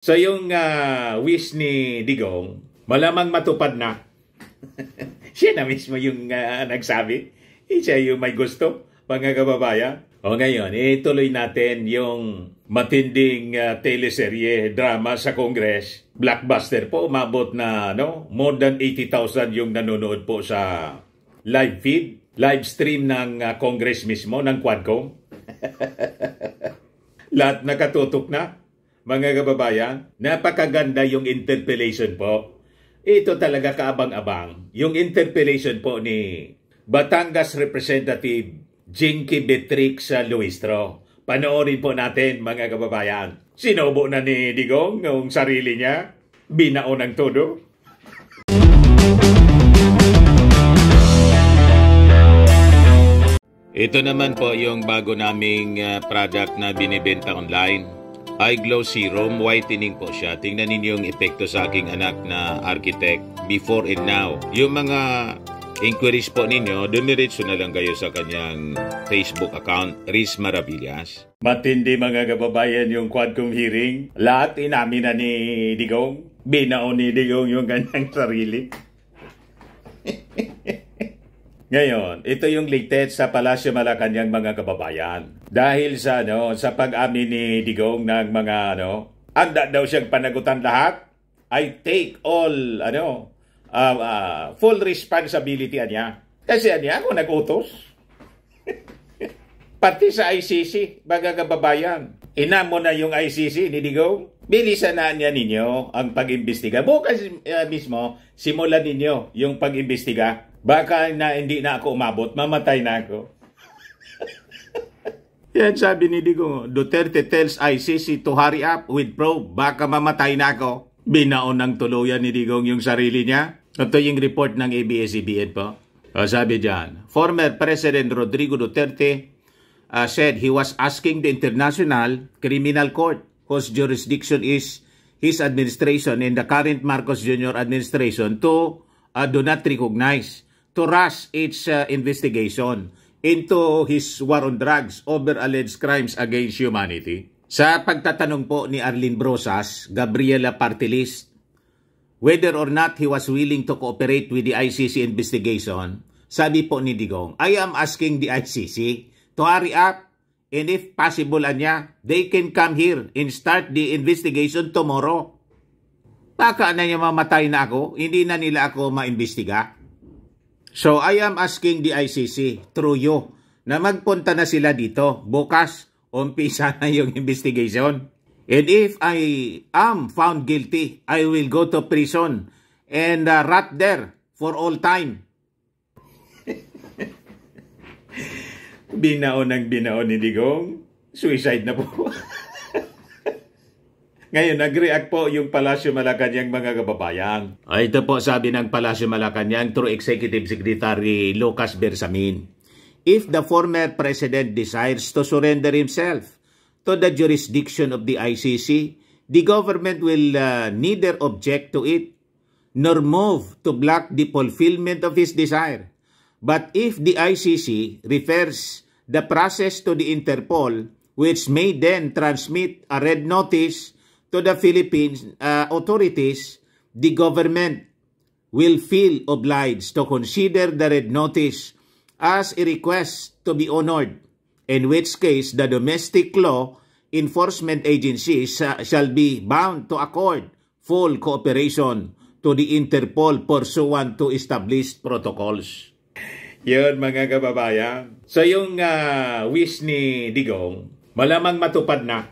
So yung wish ni Digong, malamang matupad na. Siya na mismo yung nagsabi. Siya yung may gusto, mga kababayan. O ngayon, ituloy natin yung matinding teleserye, drama sa Congress. Blockbuster po, umabot na more than 80,000 yung nanonood po sa live feed, live stream ng Congress mismo, ng Quadcom. Lahat nakatutok na. Mga kababayan, napakaganda yung interpellation po. Ito talaga kaabang-abang. Yung interpellation po ni Batangas Representative Jinky Beatrix Luistro. Panoorin po natin, mga kababayan. Sinubo na ni Digong ng sarili niya. Binao ng todo. Ito naman po yung bago naming product na binibenta online. iGlow Serum, whitening po siya. Tingnan ninyo yung epekto sa aking anak na architect before and now. Yung mga inquiries po ninyo, dumiretso na lang kayo sa kanyang Facebook account, Riz Maravillas. Matindi mga kababayan yung Quadcom hearing. Lahat inamin na ni Digong. Binao ni Digong yung kanyang sarili. Ngayon, ito yung latest sa Palasyo Malacanang mga kababayan. Dahil sa sa pag-amin ni Digong ng mga anda daw siyang panagutan lahat. I take all full responsibility niya. Kasi niya ako nag-utos. Pati sa ICC, mga kababayan. Inamo na yung ICC ni Digong. Bilisan na niya ninyo ang pag-imbestiga. Bukas mismo, simulan ninyo yung pag-imbestiga. Baka na hindi na ako umabot, mamatay na ako. Yan sabi ni Digong, Duterte tells ICC to hurry up with probe, baka mamatay na ako. Binaon ng tuluyan ni Digong yung sarili niya. Ito yung report ng ABS-CBN po. Sabi dyan, former President Rodrigo Duterte said he was asking the International Criminal Court, whose jurisdiction is his administration and the current Marcos Jr. administration, to do not recognize, to rush its investigation into his war on drugs over alleged crimes against humanity. Sa pagtatanong po ni Arlene Brosas, Gabriela Party List, whether or not he was willing to cooperate with the ICC investigation, sabi po ni Digong, I am asking the ICC to hurry up, and if possible they can come here and start the investigation tomorrow. Baka na niya mamatay na ako, hindi na nila ako maimbestiga. So I am asking the ICC through you na magpunta na sila dito. Bukas, umpisa na yung investigation. And if I am found guilty, I will go to prison and rot there for all time. Binaon ni Digong. Suicide na po. Ngayon, nag-react po yung Palasyo Malacanang mga kababayan. Ito po sabi ng Palasyo Malacanang through Executive Secretary Lucas Bersamin. If the former president desires to surrender himself to the jurisdiction of the ICC, the government will neither object to it nor move to block the fulfillment of his desire. But if the ICC refers the process to the Interpol, which may then transmit a red notice to the Philippine authorities, the government will feel obliged to consider the red notice as a request to be honored, in which case the domestic law enforcement agencies shall be bound to accord full cooperation to the Interpol pursuant to established protocols. Yun mga kababayan. So yung wish ni Digong, malamang matupad na.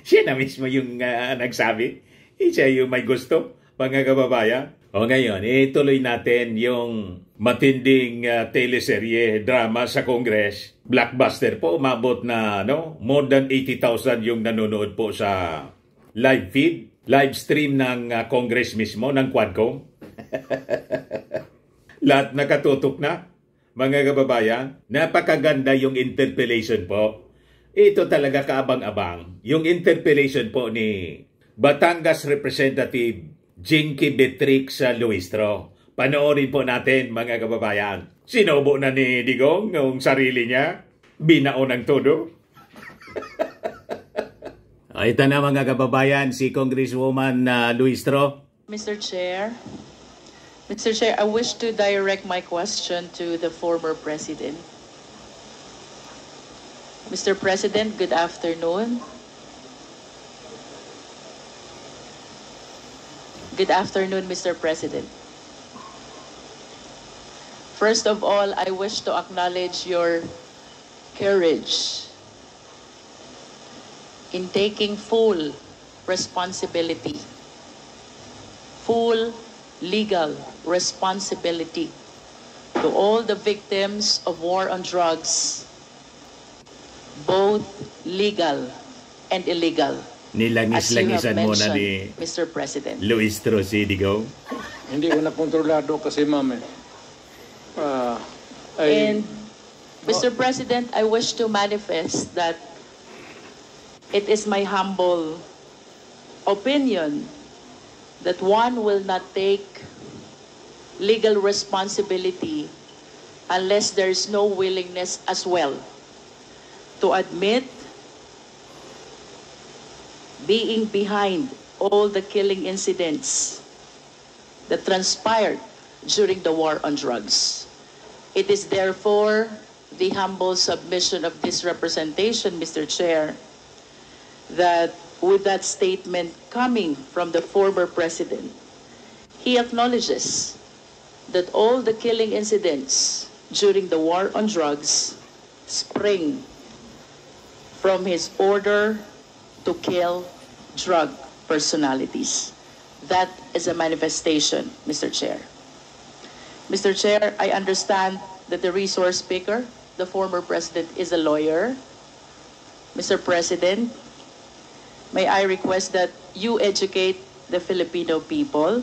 Siya na mismo yung nagsabi. Siya yung may gusto, mga kababayan. O ngayon, ituloy natin yung matinding teleserye, drama sa Congress. Blockbuster po, umabot na more than 80,000 yung nanonood po sa live feed, live stream ng Congress mismo, ng Quadcom. Lahat nakatutok na, mga kababayan. Napakaganda yung interpellation po. Ito talaga kaabang-abang. Yung interpellation po ni Batangas Representative Jinky Beatrix Luistro. Panoorin po natin mga kababayan. Sinubo na ni Digong ng sarili niya. Binao ng todo. Ito na mga kababayan, si Congresswoman Luistro. Mr. Chair, I wish to direct my question to the former President. Mr. President, good afternoon. Good afternoon, Mr. President. First of all, I wish to acknowledge your courage in taking full responsibility, full legal responsibility to all the victims of war on drugs, both legal and illegal. Nilangis-langisan mo na ni Mr. President. Luistro Sidigo. Hindi ko na kontrolado kasi ma'am And Mr. President, I wish to manifest that it is my humble opinion that one will not take legal responsibility unless there is no willingness as well to admit being behind all the killing incidents that transpired during the war on drugs. It is therefore the humble submission of this representation, Mr. Chair, that with that statement coming from the former president, he acknowledges that all the killing incidents during the war on drugs spring from his order to kill drug personalities. That is a manifestation, Mr. Chair. Mr. Chair, I understand that the resource speaker, the former president, is a lawyer. Mr. President, may I request that you educate the Filipino people,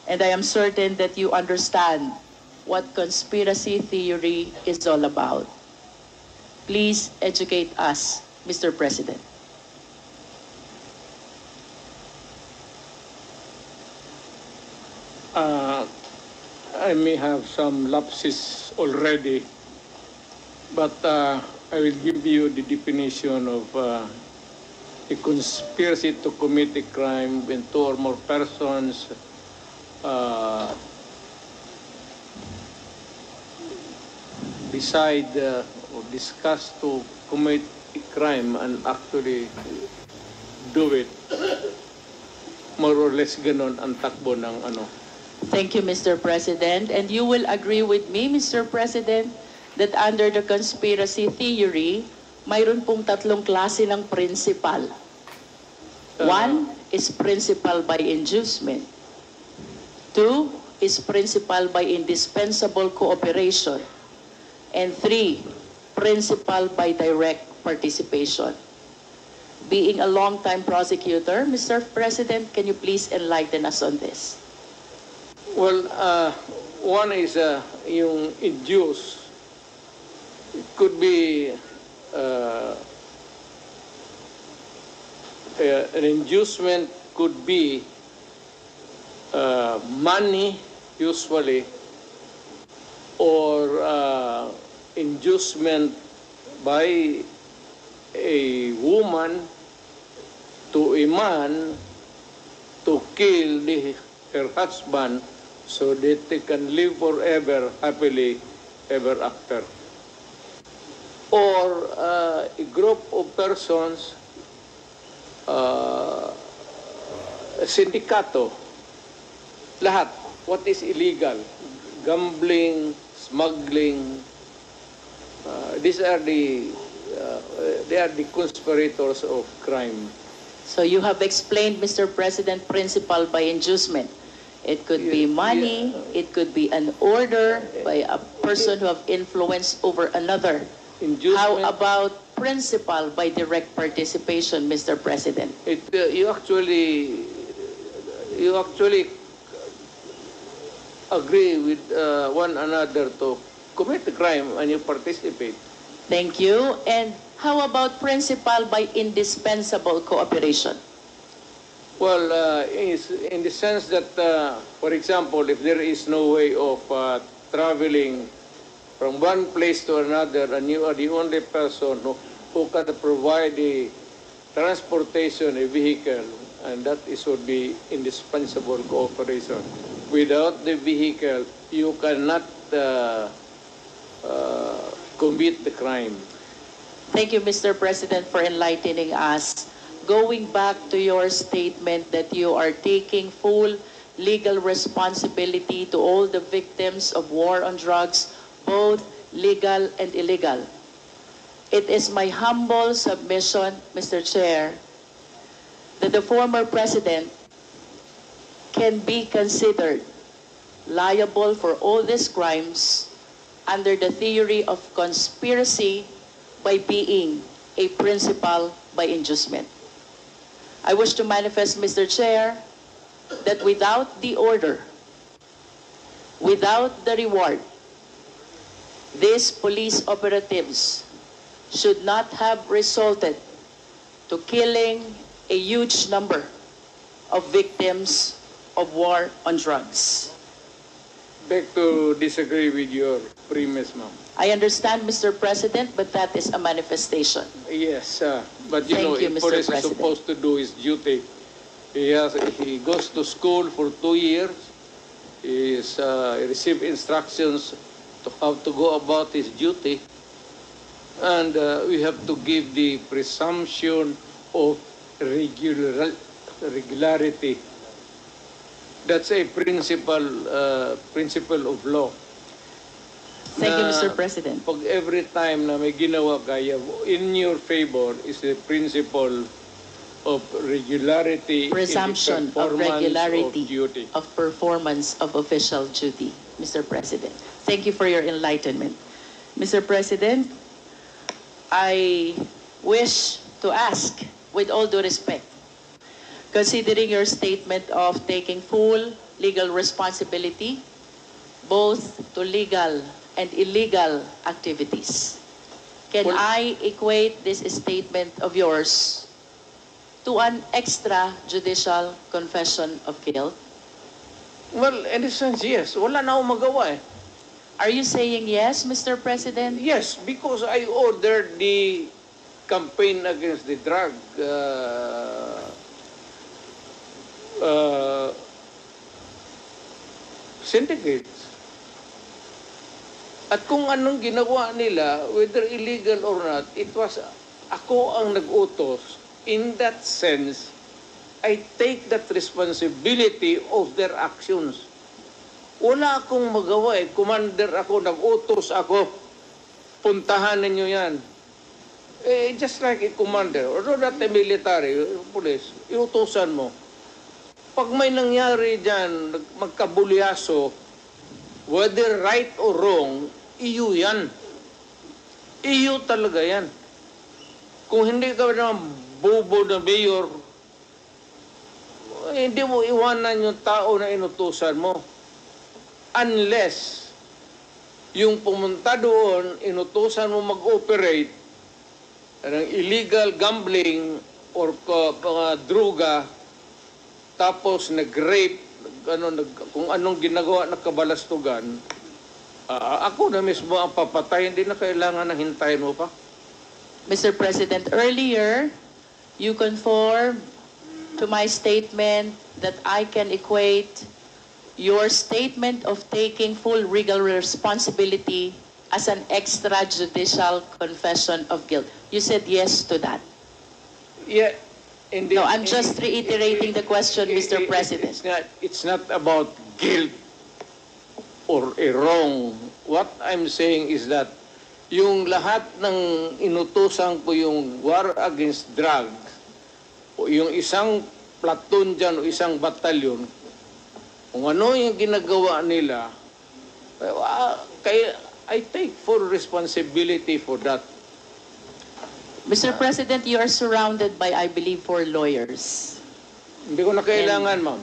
and I am certain that you understand what conspiracy theory is all about. Please educate us, Mr. President. I may have some lapses already, but I will give you the definition of a conspiracy to commit a crime when two or more persons decide or discuss to commit a crime and actually do it. More or less ganon ang takbo ng ano. Thank you, Mr. President. And you will agree with me, Mr. President, that under the conspiracy theory, mayroon pong tatlong klase ng principal. One is principal by inducement. Two is principal by indispensable cooperation. And three, principal by direct participation. Being a long-time prosecutor, Mr. President, can you please enlighten us on this? Well, one is yung induce. It could be an inducement could be money, usually, or inducement by a woman to a man to kill her husband so that they can live forever happily ever after. Or a group of persons, a sindikato, lahat, what is illegal, gambling, smuggling, these are they are the conspirators of crime. So you have explained, Mr. President, principal by inducement. It could be money, it could be an order by a person who have influence over another. How about principal by direct participation, Mr. President? You actually agree with one another to commit a crime and you participate. Thank you. And how about principal by indispensable cooperation? Well, in the sense that, for example, if there is no way of traveling from one place to another and you are the only person who can provide transportation, a vehicle, and that would be indispensable cooperation. Without the vehicle, you cannot commit the crime. Thank you, Mr. President, for enlightening us. Going back to your statement that you are taking full legal responsibility to all the victims of war on drugs, both legal and illegal. It is my humble submission, Mr. Chair, that the former president can be considered liable for all these crimes under the theory of conspiracy by being a principal by inducement. I wish to manifest, Mr. Chair, that without the order, without the reward, these police operatives should not have resulted to killing a huge number of victims of war on drugs. Beg to disagree with your premise, ma'am. I understand, Mr. President, but that is a manifestation. Yes, but you Thank know, you, a Mr. police is President. supposed to do his duty. He goes to school for 2 years. He receives instructions to how to go about his duty. And we have to give the presumption of regularity. That's a principle of law. Thank you, Na Mr. President. Pag every time na may ginawa kaya in your favor is the principle of regularity Presumption in the of regularity of duty. of performance of official duty, Mr. President. Thank you for your enlightenment. Mr. President, I wish to ask, with all due respect, considering your statement of taking full legal responsibility, both to legal and illegal activities, can I equate this statement of yours to an extrajudicial confession of guilt? Well, in a sense, yes. Wala na akong magawa eh. Are you saying yes, Mr. President? Yes, because I ordered the campaign against the drug syndicates. At kung anong ginawa nila, whether illegal or not, it was ako ang nag-utos. In that sense, I take that responsibility of their actions. Wala akong magawa eh. Commander ako, nag-utos ako. Puntahan ninyo yan. Just like a commander, or not a military, police, iutusan mo. Pag may nangyari dyan, magkabulyaso, whether right or wrong, iyo yan. Iyo talaga yan. Kung hindi ka naman bobo na mayor, hindi mo iwanan yung tao na inutusan mo. Unless yung pumunta doon, inutusan mo mag-operate ng illegal gambling or droga, tapos nag-rape, kung anong ginagawa na kabalastugan, ako na mismo ang papatay, hindi na kailangan na hintayin mo pa. Mr. President, earlier, you conformed to my statement that I can equate your statement of taking full legal responsibility as an extrajudicial confession of guilt. You said yes to that. Yeah. No, I'm just reiterating the question, Mr. President. It's not about guilt or a wrong. What I'm saying is that yung lahat ng inutusan ko yung war against drugs, o yung isang platoon dyan o isang batalyon, kung ano yung ginagawa nila, I take full responsibility for that. Mr. President, you are surrounded by, I believe, 4 lawyers. Hindi ko na kailangan, ma'am.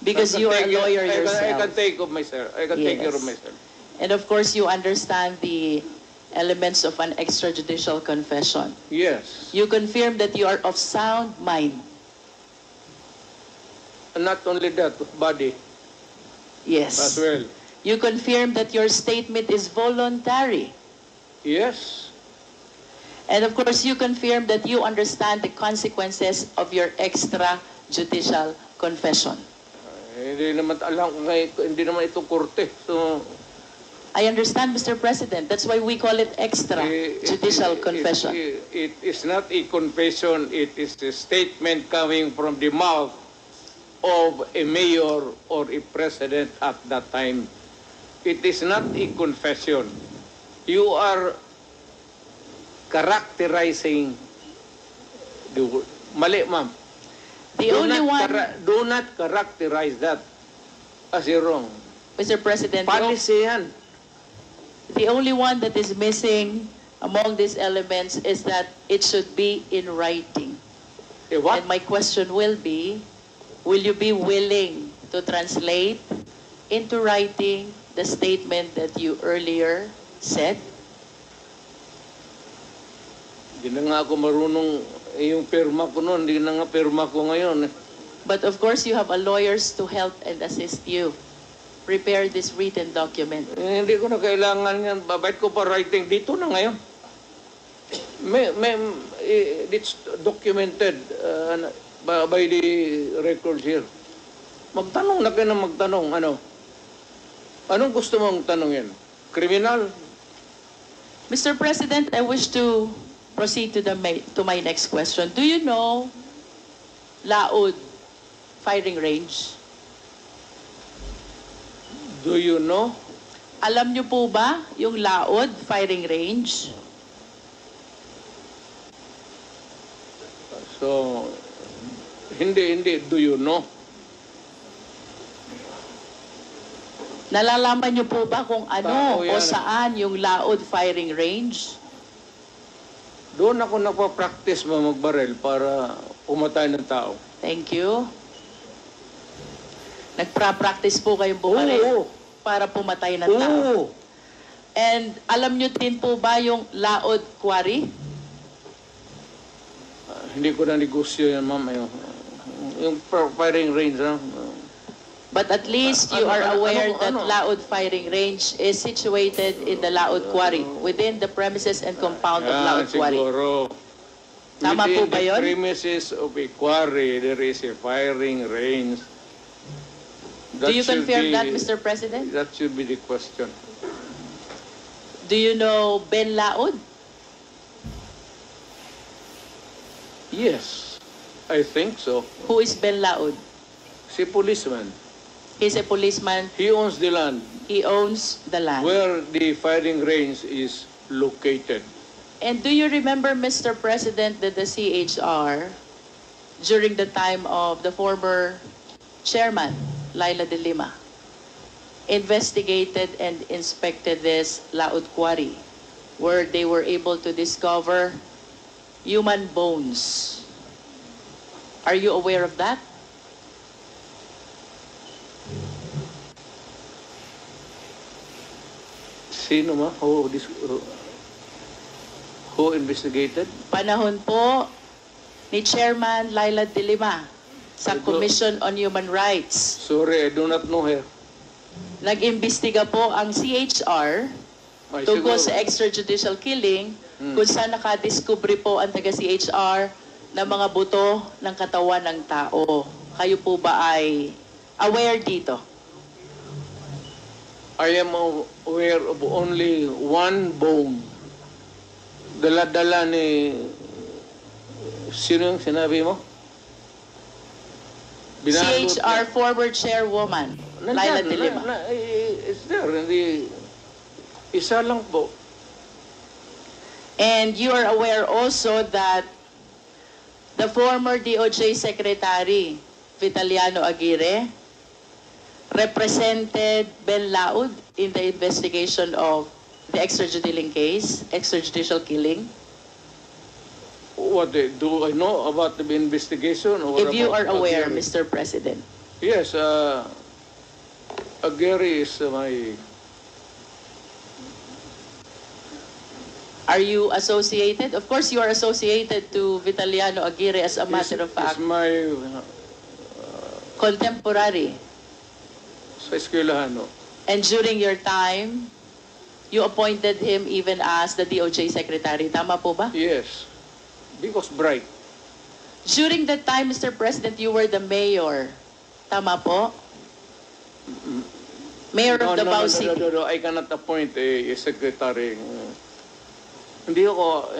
Because you are a lawyer I yourself. can take of myself. I can take care of Yes. myself. And of course, you understand the elements of an extrajudicial confession. Yes. You confirm that you are of sound mind. And not only that, body Yes. as well. You confirm that your statement is voluntary. Yes. And of course, you confirm that you understand the consequences of your extrajudicial confession. Hindi naman alam ko hindi naman ito korte. So I understand, Mr. President. That's why we call it extrajudicial confession. It is not a confession. It is a statement coming from the mouth of a mayor or a president at that time. It is not a confession. You are characterizing the word. Mali, ma'am. Do not characterize that as a wrong. Mr. President, Policy yan. the only one that is missing among these elements is that it should be in writing. What? And my question will be, will you be willing to translate into writing the statement that you earlier said? Hindi na nga ako marunong, yung pirma ko noon, hindi na nga pirma ko ngayon. But of course, you have a lawyers to help and assist you prepare this written document. Hindi ko na kailangan yan. Babait ko pa writing dito na ngayon. It's documented by the records here. Magtanong na kayo na magtanong. Anong gusto mong tanongin? Kriminal? Mr. President, I wish to proceed to my next question. Do you know Laod firing range? Do you know? Alam niyo po ba yung Laod firing range? So, hindi. Do you know? Nalalaman niyo po ba kung ano o yan. saan yung Laod firing range? Doon ako nagpa-practice magbarel para pumatay ng tao. Thank you. Nagpa-practice po kayong bumaril para pumatay ng tao. And alam niyo din po ba yung Laod Quarry? Hindi ko na negosyo yan, ma'am. Yung firing range, But at least you are aware that Laod firing range is situated in the Laod Quarry, within the premises and compound of Laod Quarry. Siguro. Tama po ba yun? Within the premises of a quarry, there is a firing range. Do you confirm that, Mr. President? That should be the question. Do you know Ben Laod? Yes, I think so. Who is Ben Laod? Si policeman. He's a policeman. He owns the land He owns the land. where the firing range is located. And do you remember, Mr. President, that the CHR, during the time of the former chairman, Laila de Lima, investigated and inspected this Laod Quarry, where they were able to discover human bones. Are you aware of that? Sino ma? Who investigated? Panahon po ni Chairman Laila de Lima sa Commission on Human Rights. Sorry, I do not know her. Nag-imbestiga po ang CHR tungkol sa extrajudicial killing kung saan nakadiskubre po ang taga-CHR ng mga buto ng katawan ng tao. Kayo po ba ay aware dito? I am aware of only one bone. Dala-dala ni... Sino yung sinabi mo? CHR former chairwoman, Laila de Lima. It's there. Isa lang po. And you are aware also that the former DOJ Secretary, Vitaliano Aguirre, represented Ben Laod in the investigation of the extrajudicial killing. What do I know about the investigation? Or If you are about aware, Aguirre? Mr. President. Yes, Aguirre is my... Are you associated? Of course, you are associated to Vitaliano Aguirre as a matter of fact. Is my... Contemporary. Sa eskwelahan, no? And during your time You appointed him even as the DOJ Secretary. Tama po ba? Yes, because bright. During that time, Mr. President, you were the mayor. Tama po? Mayor of Davao City. No, I cannot appoint a secretary. Hindi ako,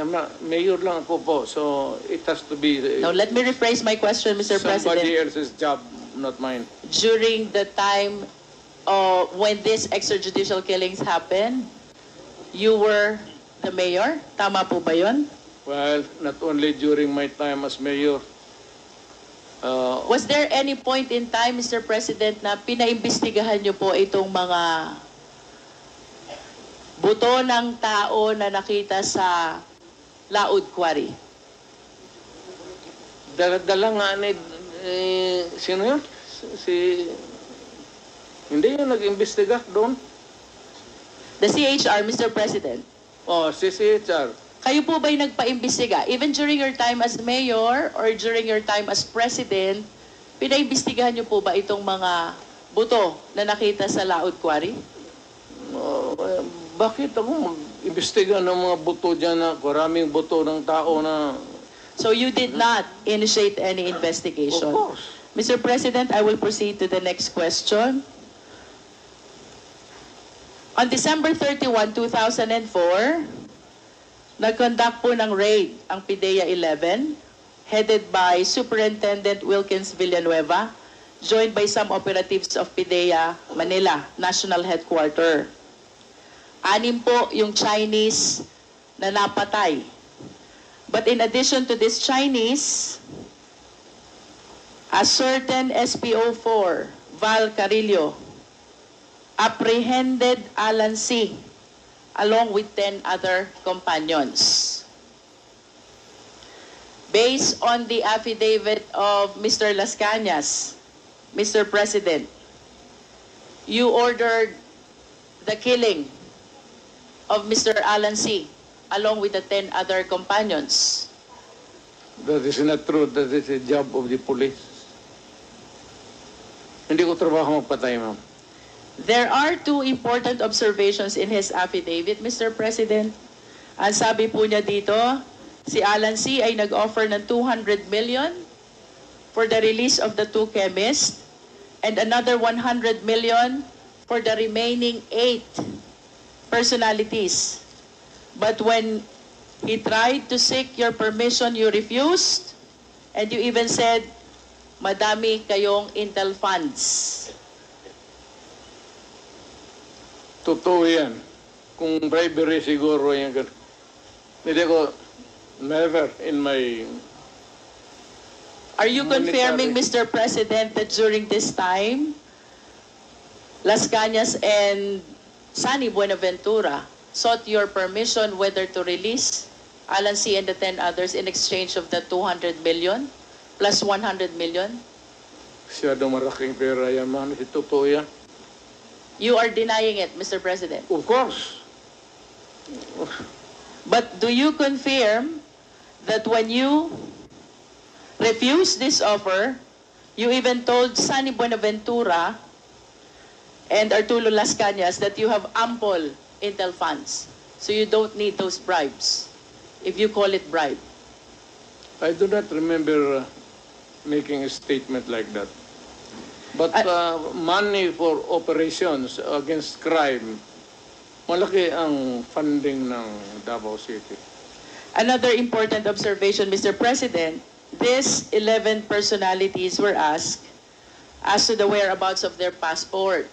mayor lang ako po, so it has to be Now, let me rephrase my question, Mr. somebody President. else's job, not mine. During the time when these extrajudicial killings happened, you were the mayor? Tama po ba yun? Well, not only during my time as mayor. Was there any point in time, Mr. President, na pinaimbestigahan niyo po itong mga buto ng tao na nakita sa Laod Quarry? Dala nga ni, sino yun? Hindi yun nag-imbestiga doon. The CHR, Mr. President. Oh, si CHR. Kayo po ba'y nagpa-imbestiga? Even during your time as mayor or during your time as president, pinaimbestigahan niyo po ba itong mga buto na nakita sa Laod Quarry? Bakit ako mag-imbestiga ng mga buto dyan na maraming buto ng tao na... So you did not initiate any investigation? Of course. Mr. President, I will proceed to the next question. On December 31, 2004, nag-conduct po ng raid ang PIDEA 11, headed by Superintendent Wilkins Villanueva, joined by some operatives of PIDEA Manila, National Headquarter. 6 po yung Chinese na napatay. But in addition to this Chinese, a certain SPO4, Val Carillo, apprehended Alan C. along with 10 other companions. Based on the affidavit of Mr. Las Cañas, Mr. President, you ordered the killing of Mr. Alan C. along with the 10 other companions. That is not true. That is a job of the police. Hindi ko trabaho magpatay, ma'am. There are 2 important observations in his affidavit, Mr. President. Ang sabi po niya dito, si Alan C. ay nag-offer ng 200 million for the release of the 2 chemists and another 100 million for the remaining 8 personalities. But when he tried to seek your permission, you refused, and you even said, madami kayong intel funds. Totoo yan. Kung bribery siguro yan. Hindi ko, never in my... Are you confirming, Mr. President, that during this time, Las Cañas and Sunny Buenaventura sought your permission whether to release Alan C. and the 10 others in exchange of the 200 million plus 100 million? Siyado maraking pera yan, ma'am. Totoo yan. You are denying it, Mr. President. Of course. But do you confirm that when you refused this offer, you even told Sunny Buenaventura and Arturo Las Cañas that you have ample intel funds, so you don't need those bribes, if you call it bribe? I do not remember making a statement like that. But money for operations against crime, malaki ang funding ng Davao City. Another important observation, Mr. President, these 11 personalities were asked as to the whereabouts of their passport.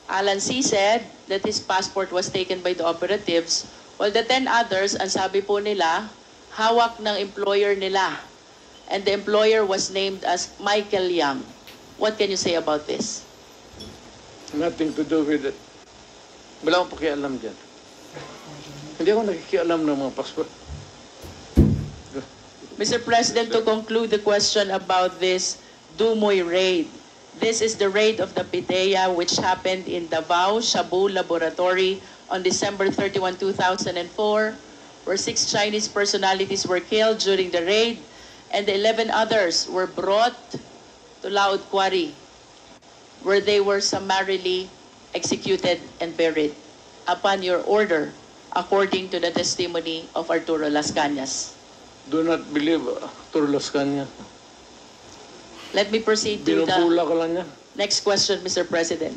Alan C. said that his passport was taken by the operatives, while the 10 others, ang sabi po nila, hawak ng employer nila. And the employer was named as Michael Yang. What can you say about this? Nothing to do with it. Wala akong pakialam dyan. Hindi ako nakikialam ng mga passport. Mr. President, to conclude the question about this Dumoy raid, this is the raid of the PIDEA which happened in Davao Shabu Laboratory on December 31, 2004, where 6 Chinese personalities were killed during the raid, and the 11 others were brought to Laod Quarry, where they were summarily executed and buried. upon your order, according to the testimony of Arturo Las Cañas. Do not believe Turlos Kanya. Let me proceed to Binubula the ka lang niya. next question, Mr. President.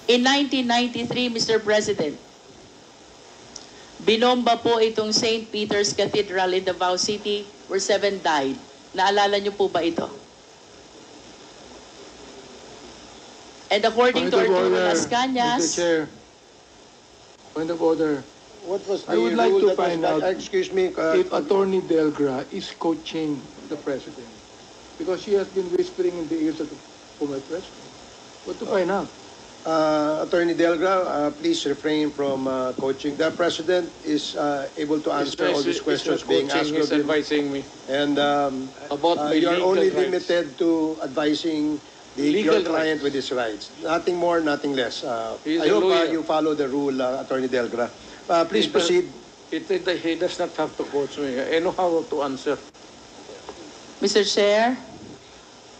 In 1993, Mr. President, binomba po itong St. Peter's Cathedral in Davao City where 7 died. Naalala niyo po ba ito? And according to Arturo Las Mr. Cañas, Chair, point of order. What was the I would like rule to that was find not- out excuse me, If Attorney Delgra is coaching the President, because she has been whispering in the ears of the former President. What to find out? Attorney Delgra, please refrain from coaching. The President is able to answer all these questions being asked He's of him. advising me. And About my you are legal only rights. limited to advising your Legal client rights. with his rights. Nothing more, nothing less. He's I a hope lawyer. you follow the rule, Attorney Delgra. Please He does- proceed. He does not have to coach me. I know how to answer. Mr. Chair,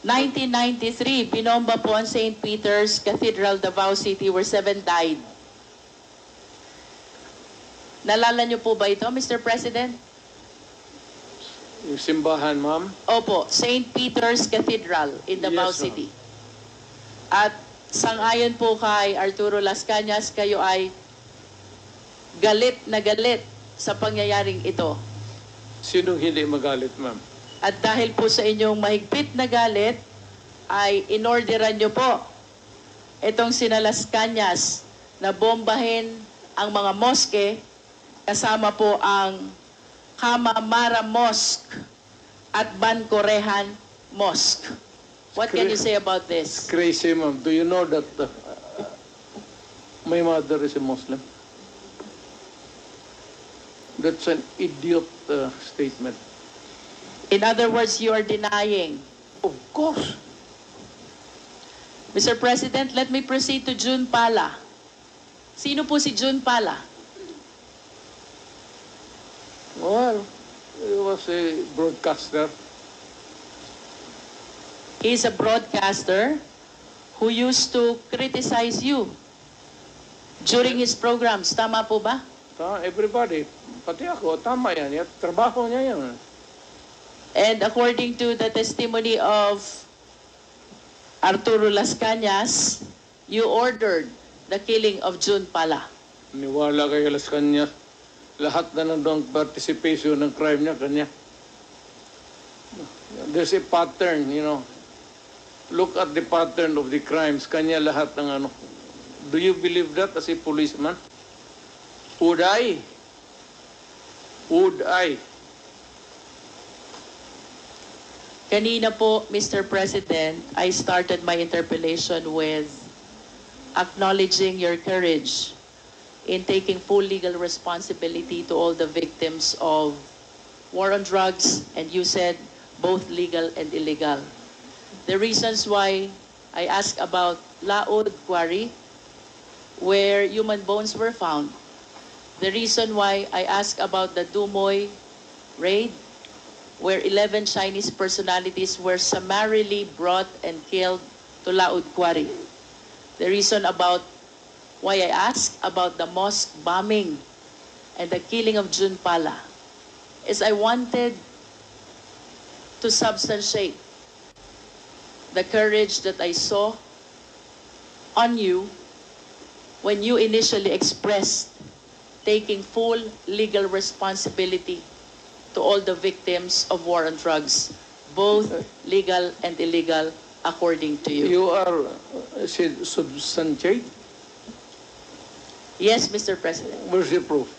1993, binomba po ang St. Peter's Cathedral, Davao City, where 7 died. Nalala niyo po ba ito, Mr. President? Yung simbahan, ma'am. Opo, St. Peter's Cathedral in Davao Yes, ma'am. City. At sangayon po kay Arturo Las Cañas, kayo ay galit na galit sa pangyayaring ito. Sinong hindi magalit, ma'am? At dahil po sa inyong mahigpit na galit, ay inorderan nyo po itong sina Las Cañas na bombahin ang mga moske, kasama po ang Kamamara Mosque at Bancorehan Mosque. What can you say about this? Crazy, ma'am. Do you know that my mother is a Muslim? That's an idiot statement. In other words, you are denying. Of course. Mr. President, let me proceed to June Pala. Sino po si June Pala? Well, he was a broadcaster. He's a broadcaster who used to criticize you during his programs. Tama po ba? Everybody, pati ako, tama yan. Trabaho niya yan. And according to the testimony of Arturo Las Cañas, you ordered the killing of June Pala. Niwala kay Las Cañas. Lahat na nandang participation ng crime niya, kanya. There's a pattern, you know. Look at the pattern of the crimes. Kanya lahat ng ano. Do you believe that as a policeman? Would I? Would I? Kanina po, Mr. President, I started my interpellation with acknowledging your courage in taking full legal responsibility to all the victims of war on drugs, and you said both legal and illegal. The reasons why I asked about Laod Quarry, where human bones were found. The reason why I asked about the Dumoy raid, where 11 Chinese personalities were summarily brought and killed to Laod Quarry. The reason about why I asked about the mosque bombing and the killing of June Pala is I wanted to substantiate the courage that I saw on you when you initially expressed taking full legal responsibility to all the victims of war on drugs, both legal and illegal, according to you. You are substantiate? Yes, Mr. President. Where's the proof?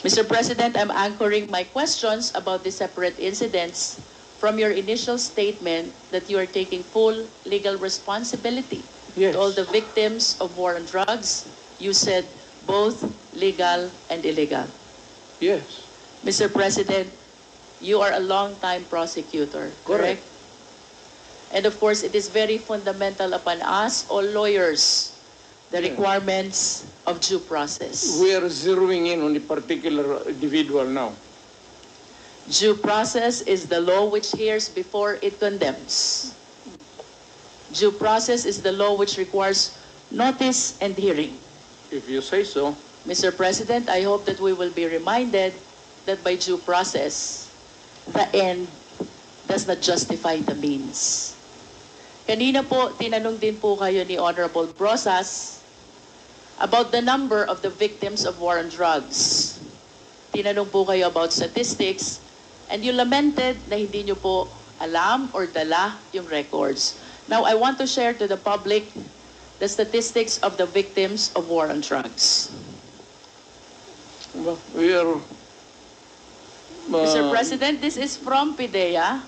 Mr. President, I'm anchoring my questions about the separate incidents from your initial statement that you are taking full legal responsibility Yes. to all the victims of war on drugs. You said both legal and illegal. Yes. Mr. President, you are a long-time prosecutor, correct? And of course, it is very fundamental upon us, all lawyers, the Yeah. requirements of due process. We are zeroing in on a particular individual now. Due process is the law which hears before it condemns. Due process is the law which requires notice and hearing. If you say so. Mr. President, I hope that we will be reminded that by due process, the end does not justify the means. Kanina po, tinanong din po kayo ni Honorable Brosas about the number of the victims of war on drugs. Tinanong po kayo about statistics, and you lamented na hindi nyo po alam or dala yung records. Now, I want to share to the public the statistics of the victims of war on drugs. Well, we are... Mr. President, this is from PIDEA.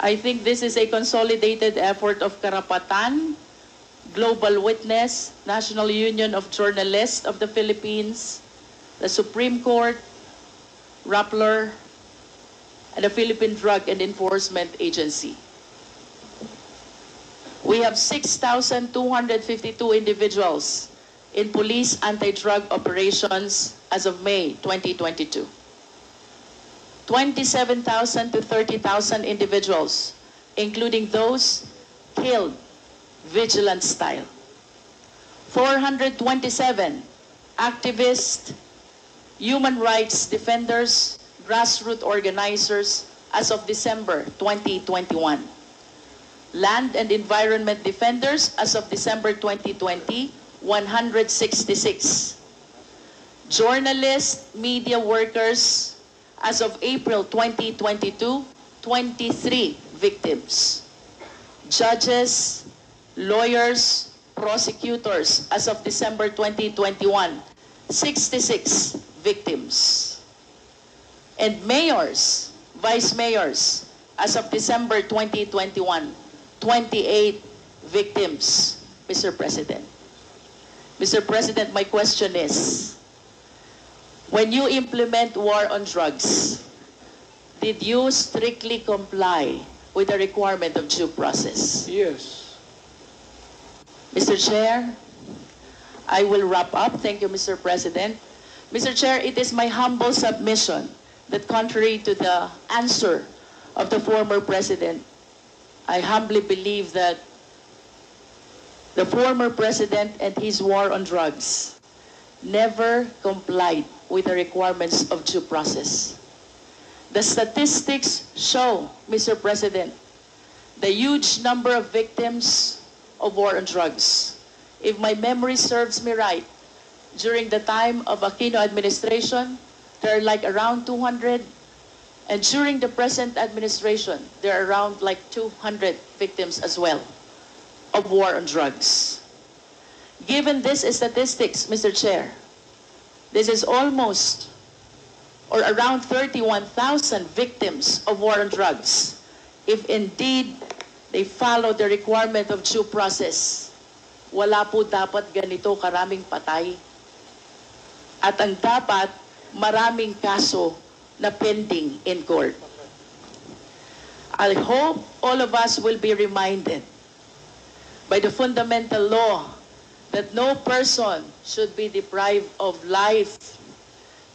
I think this is a consolidated effort of Karapatan, Global Witness, National Union of Journalists of the Philippines, the Supreme Court, Rappler, and the Philippine Drug and Enforcement Agency. We have 6,252 individuals in police anti-drug operations as of May 2022. 27,000 to 30,000 individuals, including those killed vigilant style. 427 activists, human rights defenders, grassroots organizers as of December 2021. Land and environment defenders as of December 2020, 166. Journalists, media workers, as of April 2022, 23 victims. Judges, lawyers, prosecutors, as of December 2021, 66 victims. And mayors, vice mayors, as of December 2021, 28 victims, Mr. President. Mr. President, my question is, when you implement war on drugs, did you strictly comply with the requirement of due process? Yes. Mr. Chair, I will wrap up. Thank you, Mr. President. Mr. Chair, it is my humble submission that contrary to the answer of the former President, I humbly believe that the former President and his war on drugs never complied with the requirements of due process. The statistics show, Mr. President, the huge number of victims of war on drugs. If my memory serves me right, during the time of Aquino administration, there are like around 200, and during the present administration, there are around like 200 victims as well of war on drugs. Given these statistics, Mr. Chair, this is almost or around 31,000 victims of war on drugs. If indeed they follow the requirement of due process, wala po dapat ganito karaming patay. At ang dapat, maraming kaso na pending in court. I hope all of us will be reminded by the fundamental law that no person should be deprived of life,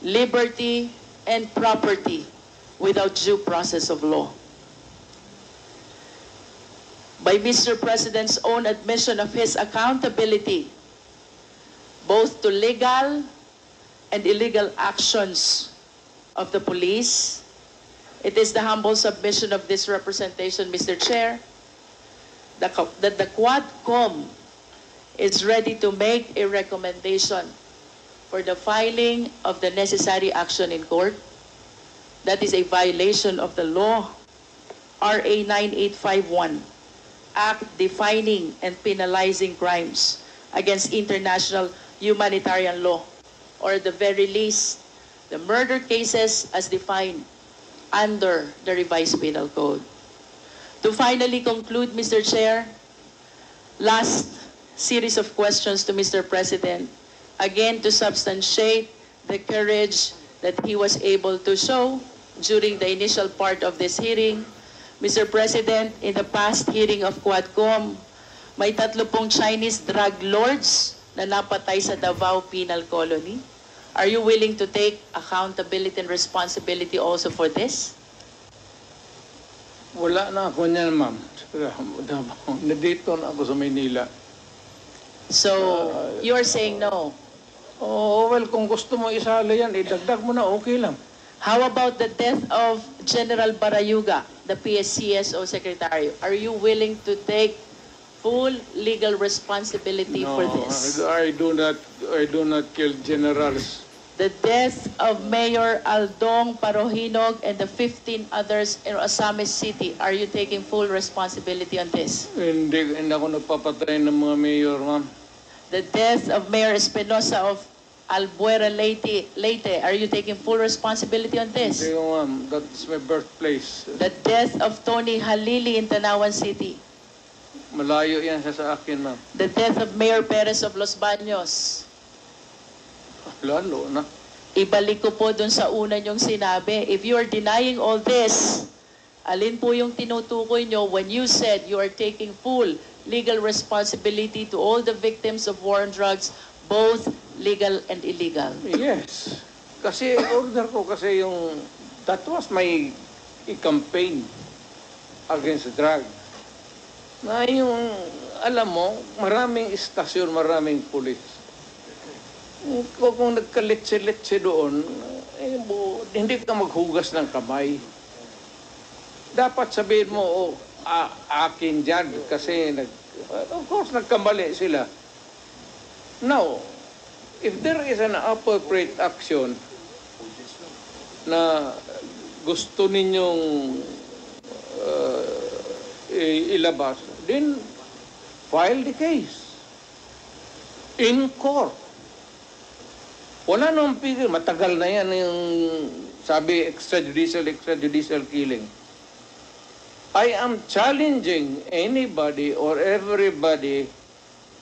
liberty, and property without due process of law. By Mr. President's own admission of his accountability, both to legal and illegal actions of the police, it is the humble submission of this representation, Mr. Chair, that the Quadcom is ready to make a recommendation for the filing of the necessary action in court. That is a violation of the law, RA 9851, Act defining and penalizing crimes against international humanitarian law, or at the very least, the murder cases as defined under the revised penal code. To finally conclude, Mr. Chair, last series of questions to Mr. President, again to substantiate the courage that he was able to show during the initial part of this hearing. Mr. President, in the past hearing of Quadcom, may 3 Chinese drug lords na napatay sa Davao Penal Colony. Are you willing to take accountability and responsibility also for this? Wala na ako niyan, ma'am. Nandito na ako sa Maynila. So, you're saying no. Oh, well, kung gusto mo isali yan, idagdag mo na, okay lang. How about the death of General Barayuga, the PSCSO Secretary? Are you willing to take full legal responsibility for this? I do not kill generals. The death of Mayor Aldong Parohinog and the 15 others in Osamis City, are you taking full responsibility on this? Hindi ako nagpapatay ng mga mayor, ma'am. The death of Mayor Espinosa of Albuera Leyte, are you taking full responsibility on this? Hindi, ma'am. That's my birthplace. The death of Tony Halili in Tanawan City. Malayo yan sa akin, ma'am. The death of Mayor Perez of Los Baños. Lalo na. Ibalik ko po dun sa una niyong sinabi. If you are denying all this, alin po yung tinutukoy nyo when you said you are taking full legal responsibility to all the victims of war on drugs, both legal and illegal? Yes. Kasi order ko kasi yung, that was my campaign against drugs. Na yung, alam mo, maraming istasyon, maraming pulis. Kung nagkaletse-letse doon, hindi ka maghugas ng kamay. Dapat sabihin mo, akin dyan, kasi of course, nagkamali sila. Now, if there is an appropriate action na gusto ninyong ilabas, then file the case in court. Wala nang pigil. Matagal na yan yung sabi extrajudicial killing. I am challenging anybody or everybody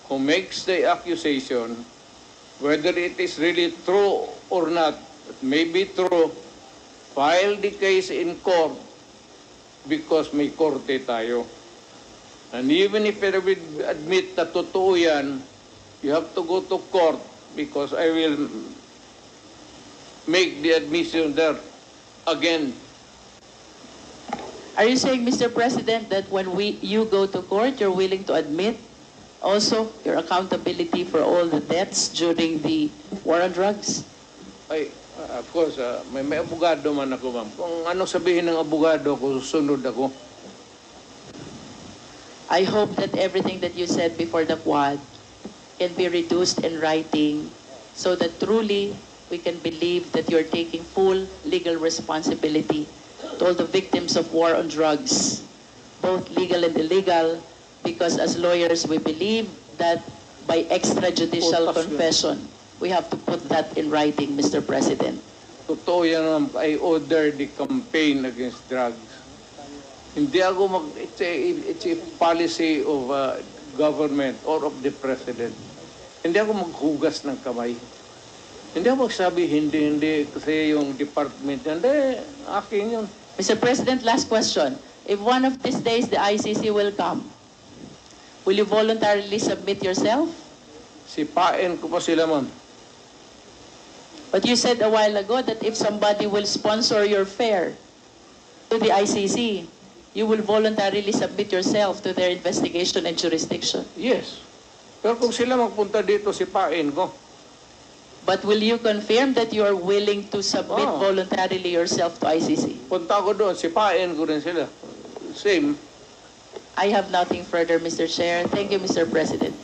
who makes the accusation, whether it is really true or not, it may be true, file the case in court because may korte tayo. And even if I will admit na totoo yan, you have to go to court because I will make the admission there again. Are you saying, Mr. President, that when you go to court, you're willing to admit also your accountability for all the deaths during the war on drugs? Ay, of course, may abogado man ako, ma'am. Kung ano sabihin ng abogado ko, susunod ako. I hope that everything that you said before the Quad can be reduced in writing so that truly we can believe that you're taking full legal responsibility to all the victims of war on drugs, both legal and illegal, because as lawyers we believe that by extrajudicial confession, we have to put that in writing, Mr. President. Totoo yan, ma'am. I order the campaign against drugs. Hindi ako it's a policy of government or of the president. Hindi ako maghugas ng kamay. Hindi ako magsabi, hindi, kasi yung department, hindi, akin yun. Mr. President, last question. If one of these days the ICC will come, will you voluntarily submit yourself? Sipain ko pa sila, ma'am. But you said a while ago that if somebody will sponsor your fare to the ICC, you will voluntarily submit yourself to their investigation and jurisdiction. Yes. Pero kung sila magpunta dito, sipain ko. But will you confirm that you are willing to submit voluntarily yourself to ICC? Punta ko doon, sipain ko rin sila. Same. I have nothing further, Mr. Chair. Thank you, Mr. President.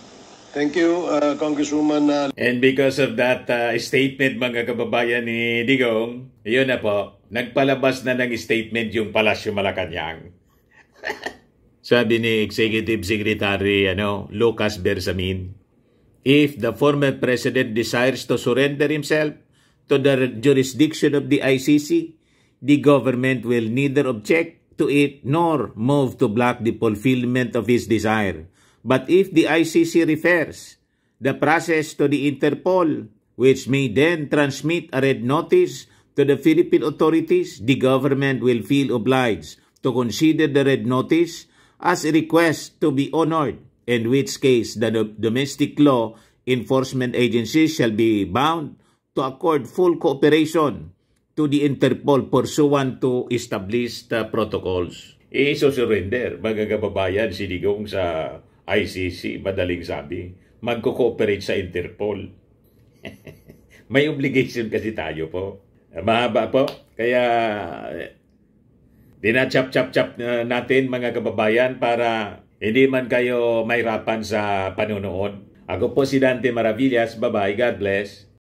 Thank you, Congresswoman. And because of that statement, mga kababayan ni Digong, yun na po, nagpalabas na ng statement yung Palasyo Malacanang. Sabi ni Executive Secretary Lucas Bersamin, if the former president desires to surrender himself to the jurisdiction of the ICC, the government will neither object to it nor move to block the fulfillment of his desire. But if the ICC refers the process to the Interpol, which may then transmit a red notice to the Philippine authorities, the government will feel obliged to consider the red notice as a request to be honored, in which case the domestic law enforcement agencies shall be bound to accord full cooperation to the Interpol pursuant to established protocols. i-surrender, mga kababayan, si Digong sa ICC, madaling sabi. Magko-cooperate sa Interpol. May obligation kasi tayo po. Mahaba po. Kaya dinachap-chap-chap natin mga kababayan para hindi man kayo mahirapan sa panonood. Ako po si Dante Maravillas. Bye-bye. God bless.